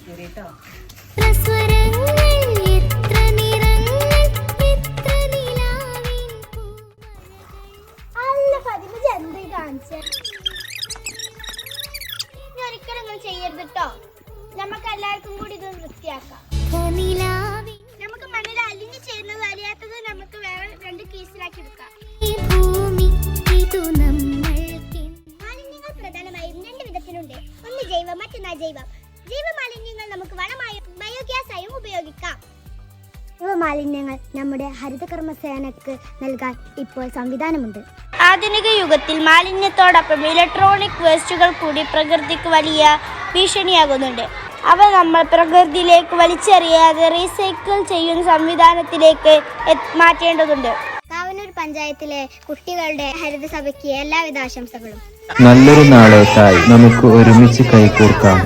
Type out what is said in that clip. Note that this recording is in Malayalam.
നോക്കിയത് കേട്ടോ. ഒരിക്കലും ചെയ്യരുത് കേട്ടോ. നമുക്ക് എല്ലാവർക്കും കൂടി ഇത് വൃത്തിയാക്കാം. നമുക്ക് മണ്ണിൽ അലിഞ്ഞു ചേരുന്നത് അറിയാത്തത് നമുക്ക് വേറെ 2 കേസിലാക്കി എടുക്കാം. മാലിന്യങ്ങൾ പ്രധാനമായും 2 വിധത്തിലുണ്ട്. ഒന്ന് ജൈവം, മറ്റൊന്ന് അജൈവം. ജൈവ മാലിന്യങ്ങൾ നമുക്ക് വളമായും ബയോഗ്യാസായും ഉപയോഗിക്കാം. ജൈവ മാലിന്യങ്ങൾ നമ്മുടെ ഹരിതകർമ്മസേനക്ക് നൽകാൻ ഇപ്പോൾ സംവിധാനമുണ്ട്. ആധുനിക യുഗത്തിൽ മാലിന്യത്തോടൊപ്പം ഇലക്ട്രോണിക് വേസ്റ്റുകൾ കൂടി പ്രകൃതിക്ക് വലിയ ഭീഷണിയാകുന്നുണ്ട്. അവ നമ്മൾ പ്രകൃതിയിലേക്ക് വലിച്ചെറിയാതെ റീസൈക്കിൾ ചെയ്യുന്ന സംവിധാനത്തിലേക്ക് മാറ്റേണ്ടതുണ്ട്. കാവന്നൂർ പഞ്ചായത്തിലെ കുട്ടികളുടെ ഹരിതസഭയ്ക്ക് എല്ലാവിധ ആശംസകളും. നല്ലൊരു നാളേക്കായി നമുക്ക് ഒരുമിച്ച് കൈകോർക്കാം.